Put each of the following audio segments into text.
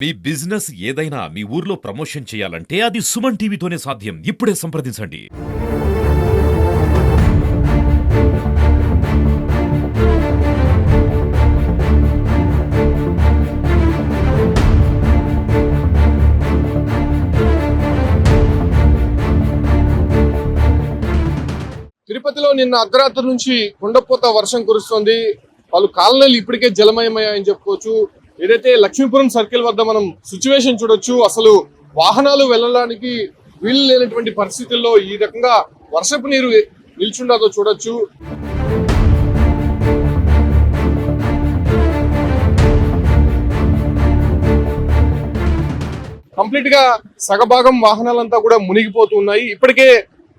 మీ business ఏదైనా మీ ఊర్లో promotion చేయాలంటే అది సుమన్ టీవీతోనే సాధ్యం. ఇప్పుడే సంప్రదించండి. తిరుపతిలో నిన్న అర్ధరాత్రి నుంచి కుండపోత వర్షం కురుస్తోంది. పలు కాలనీలు ఇప్పటికే జలమయమయ్యాయని చెప్పుకోవచ్చు. ఏదైతే లక్ష్మీపురం సర్కిల్ వద్ద మనం సిచ్యువేషన్ చూడొచ్చు. అసలు వాహనాలు వెళ్ళడానికి వీలు లేనటువంటి పరిస్థితుల్లో ఈ రకంగా వర్షపు నీరు నిల్చుండదో చూడొచ్చు. కంప్లీట్ గా సగభాగం వాహనాలంతా కూడా మునిగిపోతూ ఉన్నాయి. ఇప్పటికే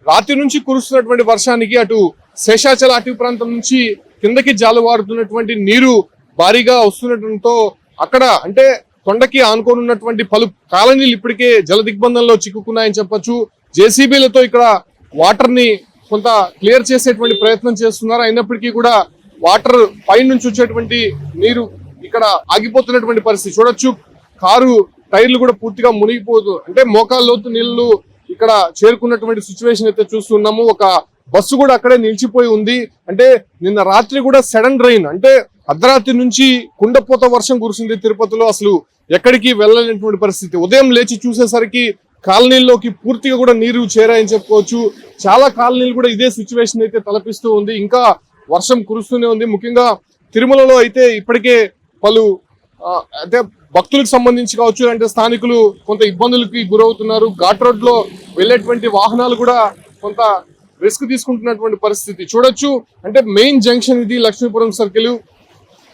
రాత్రి నుంచి కురుస్తున్నటువంటి వర్షానికి అటు శేషాచల అటవీ ప్రాంతం నుంచి కిందకి జాలువారుతున్నటువంటి నీరు భారీగా వస్తుండటంతో అక్కడ అంటే కొండకి ఆనుకోనున్నటువంటి పలు కాలనీలు ఇప్పటికే జల దిగ్బంధంలో చిక్కుకున్నాయని చెప్పొచ్చు. జేసీబీలతో ఇక్కడ వాటర్ ని కొంత క్లియర్ చేసేటువంటి ప్రయత్నం చేస్తున్నారు. అయినప్పటికీ కూడా వాటర్ పై నుంచి వచ్చేటువంటి నీరు ఇక్కడ ఆగిపోతున్నటువంటి పరిస్థితి చూడొచ్చు. కారు టైర్లు కూడా పూర్తిగా మునిగిపోతూ అంటే మోకాళ్ళ లోతు నీళ్లు ఇక్కడ చేరుకున్నటువంటి సిచ్యువేషన్ అయితే చూస్తున్నాము. ఒక బస్సు కూడా అక్కడే నిలిచిపోయి ఉంది. అంటే నిన్న రాత్రి కూడా సడన్ రైన్ అంటే అర్ధరాత్రి నుంచి కుండపోత వర్షం కురిసింది తిరుపతిలో. అసలు ఎక్కడికి వెళ్ళలేనటువంటి పరిస్థితి. ఉదయం లేచి చూసేసరికి కాలనీల్లోకి పూర్తిగా కూడా నీరు చేరాయని చెప్పుకోవచ్చు. చాలా కాలనీలు కూడా ఇదే సిచ్యువేషన్ అయితే తలపిస్తూ ఉంది. ఇంకా వర్షం కురుస్తూనే ఉంది. ముఖ్యంగా తిరుమలలో అయితే ఇప్పటికే పలు అంటే భక్తులకు సంబంధించి కావచ్చు అంటే స్థానికులు కొంత ఇబ్బందులకి గురవుతున్నారు. ఘాట్ రోడ్ లో వెళ్ళేటువంటి వాహనాలు కూడా కొంత రిస్క్ తీసుకుంటున్నటువంటి పరిస్థితి చూడొచ్చు. అంటే మెయిన్ జంక్షన్ ఇది లక్ష్మీపురం సర్కిల్.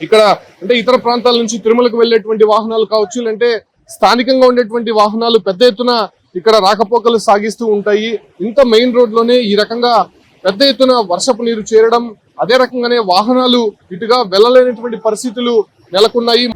ఇక్కడ అంటే ఇతర ప్రాంతాల నుంచి తిరుమలకు వెళ్ళేటువంటి వాహనాలు కావచ్చు అంటే స్థానికంగా ఉండేటువంటి వాహనాలు పెద్ద ఎత్తున ఇక్కడ రాకపోకలు సాగిస్తూ ఉంటాయి. ఇంత మెయిన్ రోడ్ లోనే ఈ రకంగా పెద్ద ఎత్తున వర్షపు నీరు చేరడం, అదే రకంగానే వాహనాలు ఇటుగా వెళ్ళలేనటువంటి పరిస్థితులు నెలకొన్నాయి.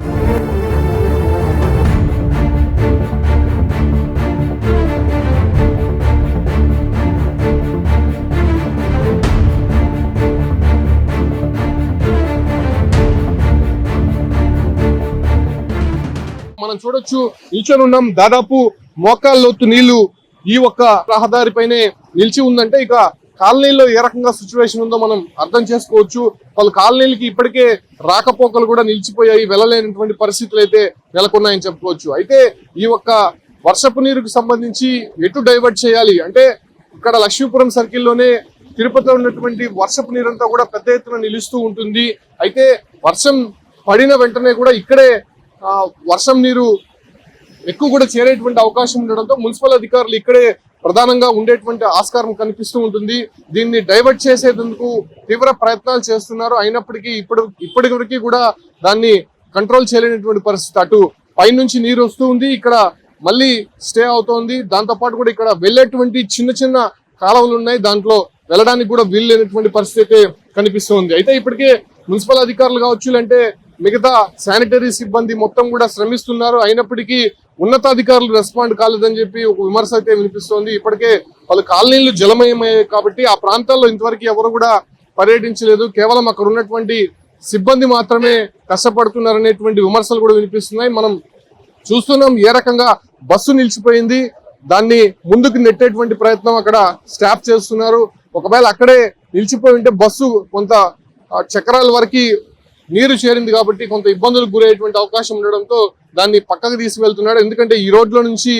మనం చూడొచ్చు నిల్చొని ఉన్నాం. దాదాపు మోకాళ్ళ లోతు నీళ్లు ఈ ఒక్క రహదారి పైనే నిలిచి ఉందంటే ఇక కాలనీలో ఏ రకంగా సిచ్యువేషన్ ఉందో మనం అర్థం చేసుకోవచ్చు. వాళ్ళ కాలనీలకి ఇప్పటికే రాకపోకలు కూడా నిలిచిపోయాయి. వెళ్ళలేనటువంటి పరిస్థితులు అయితే నెలకొన్నాయని చెప్పుకోవచ్చు. అయితే ఈ ఒక్క వర్షపు నీరుకు సంబంధించి ఎటు డైవర్ట్ చేయాలి అంటే ఇక్కడ లక్ష్మీపురం సర్కిల్లోనే తిరుపతిలో ఉన్నటువంటి వర్షపు నీరంతా కూడా పెద్ద ఎత్తున నిలుస్తూ ఉంటుంది. అయితే వర్షం పడిన వెంటనే కూడా ఇక్కడే వర్షం నీరు ఎక్కువ కూడా చేరేటువంటి అవకాశం ఉండడంతో మున్సిపల్ అధికారులు ఇక్కడే ప్రధానంగా ఉండేటువంటి ఆస్కారం కనిపిస్తూ ఉంటుంది. దీన్ని డైవర్ట్ చేసేందుకు తీవ్ర ప్రయత్నాలు చేస్తున్నారు. అయినప్పటికీ ఇప్పటి వరకు కూడా దాన్ని కంట్రోల్ చేయలేనటువంటి పరిస్థితి. అటు పైనుంచి నీరు వస్తూ ఉంది, ఇక్కడ మళ్ళీ స్టే అవుతోంది. దాంతో పాటు కూడా ఇక్కడ వెళ్ళేటువంటి చిన్న చిన్న కాలువలు ఉన్నాయి, దాంట్లో వెళ్ళడానికి కూడా వీలు లేనటువంటి పరిస్థితి అయితే కనిపిస్తుంది. అయితే ఇప్పటికే మున్సిపల్ అధికారులు కావచ్చు అంటే మిగతా శానిటరీ సిబ్బంది మొత్తం కూడా శ్రమిస్తున్నారు. అయినప్పటికీ ఉన్నతాధికారులు రెస్పాండ్ కాలేదని చెప్పి ఒక విమర్శ అయితే వినిపిస్తోంది. ఇప్పటికే పలు కాలనీలు జలమయమయ్యాయి కాబట్టి ఆ ప్రాంతాల్లో ఇంతవరకు ఎవరు కూడా పర్యటించలేదు. కేవలం అక్కడ ఉన్నటువంటి సిబ్బంది మాత్రమే కష్టపడుతున్నారనేటువంటి విమర్శలు కూడా వినిపిస్తున్నాయి. మనం చూస్తున్నాం ఏ రకంగా బస్సు నిలిచిపోయింది, దాన్ని ముందుకు నెట్టేటువంటి ప్రయత్నం అక్కడ స్టాఫ్ చేస్తున్నారు. ఒకవేళ అక్కడే నిలిచిపోయి ఉంటే బస్సు కొంత చక్రాల వరకు నీరు చేరింది కాబట్టి కొంత ఇబ్బందులకు గురయ్యేటువంటి అవకాశం ఉండడంతో దాన్ని పక్కకు తీసుకువెళ్తున్నాడు. ఎందుకంటే ఈ రోడ్ల నుంచి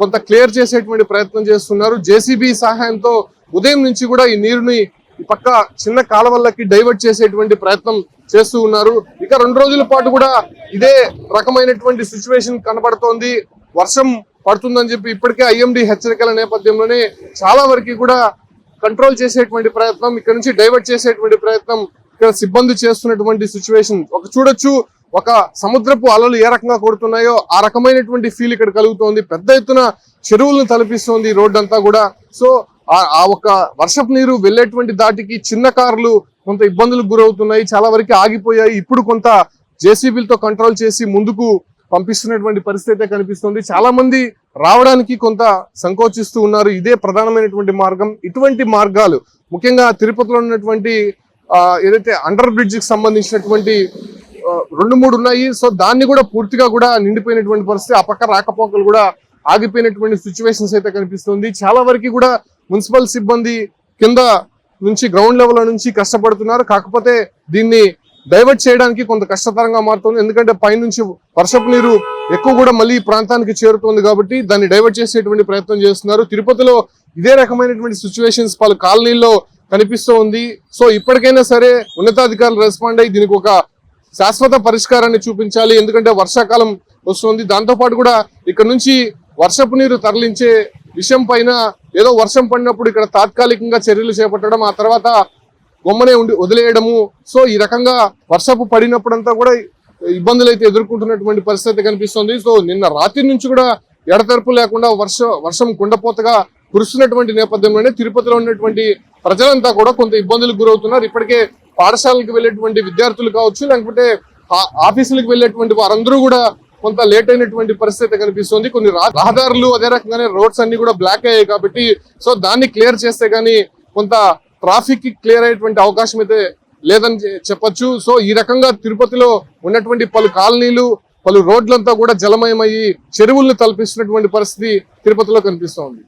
కొంత క్లియర్ చేసేటువంటి ప్రయత్నం చేస్తున్నారు. జేసీబీ సహాయంతో ఉదయం నుంచి కూడా ఈ నీరుని ఈ పక్క చిన్న కాలువలకి డైవర్ట్ చేసేటువంటి ప్రయత్నం చేస్తూ ఉన్నారు. ఇక 2 రోజుల పాటు కూడా ఇదే రకమైనటువంటి సిచ్యువేషన్ కనబడుతోంది. వర్షం పడుతుందని చెప్పి ఇప్పటికే ఐఎండీ హెచ్చరికల నేపథ్యంలోనే చాలా వరకు కూడా కంట్రోల్ చేసేటువంటి ప్రయత్నం, ఇక్కడ నుంచి డైవర్ట్ చేసేటువంటి ప్రయత్నం ఇక్కడ సిబ్బంది చేస్తున్నటువంటి సిచ్యువేషన్ చూడొచ్చు. ఒక సముద్రపు అలలు ఏ రకంగా కొడుతున్నాయో ఆ రకమైనటువంటి ఫీల్ ఇక్కడ కలుగుతోంది. పెద్ద ఎత్తున చెరువులను తలపిస్తోంది రోడ్డు అంతా కూడా. సో ఆ ఒక వర్షపు నీరు వెళ్ళేటువంటి దాటికి చిన్న కార్లు కొంత ఇబ్బందులకు గురవుతున్నాయి, చాలా వరకు ఆగిపోయాయి. ఇప్పుడు కొంత జేసీబీలతో కంట్రోల్ చేసి ముందుకు పంపిస్తున్నటువంటి పరిస్థితి అయితే కనిపిస్తుంది. చాలా మంది రావడానికి కొంత సంకోచిస్తూ ఉన్నారు. ఇదే ప్రధానమైనటువంటి మార్గం. ఇటువంటి మార్గాలు ముఖ్యంగా తిరుపతిలో ఉన్నటువంటి ఏదైతే అండర్ బ్రిడ్జ్ కి సంబంధించినటువంటి 2-3 ఉన్నాయి. సో దాన్ని కూడా పూర్తిగా కూడా నిండిపోయినటువంటి పరిస్థితి, ఆ పక్క రాకపోకలు కూడా ఆగిపోయినటువంటి సిచ్యువేషన్స్ అయితే కనిపిస్తుంది. చాలా వరకు కూడా మున్సిపల్ సిబ్బంది కింద నుంచి గ్రౌండ్ లెవెల్ నుంచి కష్టపడుతున్నారు. కాకపోతే దీన్ని డైవర్ట్ చేయడానికి కొంత కష్టతరంగా మారుతుంది. ఎందుకంటే పైనుంచి వర్షపు నీరు ఎక్కువ కూడా మళ్ళీ ఈ ప్రాంతానికి చేరుతుంది కాబట్టి దాన్ని డైవర్ట్ చేసేటువంటి ప్రయత్నం చేస్తున్నారు. తిరుపతిలో ఇదే రకమైనటువంటి సిచ్యువేషన్స్ పలు కాలనీల్లో కనిపిస్తూ ఉంది. సో ఇప్పటికైనా సరే ఉన్నతాధికారులు రెస్పాండ్ అయ్యి దీనికి ఒక శాశ్వత పరిష్కారాన్ని చూపించాలి. ఎందుకంటే వర్షాకాలం వస్తుంది. దాంతో పాటు కూడా ఇక్కడ నుంచి వర్షపు నీరు తరలించే విషయం పైన ఏదో వర్షం పడినప్పుడు ఇక్కడ తాత్కాలికంగా చర్యలు చేపట్టడం, ఆ తర్వాత బొమ్మనే వదిలేయడము. సో ఈ రకంగా వర్షపు పడినప్పుడంతా కూడా ఇబ్బందులు అయితే ఎదుర్కొంటున్నటువంటి పరిస్థితి కనిపిస్తుంది. సో నిన్న రాత్రి నుంచి కూడా ఎడతెరపు లేకుండా వర్షం కుండపోతగా కురుస్తున్నటువంటి నేపథ్యంలోనే తిరుపతిలో ఉన్నటువంటి ప్రజలంతా కూడా కొంత ఇబ్బందులకు గురవుతున్నారు. ఇప్పటికే పాఠశాలకు వెళ్ళేటువంటి విద్యార్థులు కావచ్చు, లేకపోతే ఆఫీసులకు వెళ్ళేటువంటి వారందరూ కూడా కొంత లేట్ అయినటువంటి పరిస్థితి కనిపిస్తుంది. కొన్ని రహదారులు అదే రకంగానే రోడ్స్ అన్ని కూడా బ్లాక్ అయ్యాయి కాబట్టి సో దాన్ని క్లియర్ చేస్తే గానీ కొంత ట్రాఫిక్ క్లియర్ అయ్యేటువంటి అవకాశం అయితే లేదని చెప్పొచ్చు. సో ఈ రకంగా తిరుపతిలో ఉన్నటువంటి పలు కాలనీలు, పలు రోడ్లంతా కూడా జలమయమయ్యి చెరువులను తలపిస్తున్నటువంటి పరిస్థితి తిరుపతిలో కనిపిస్తోంది.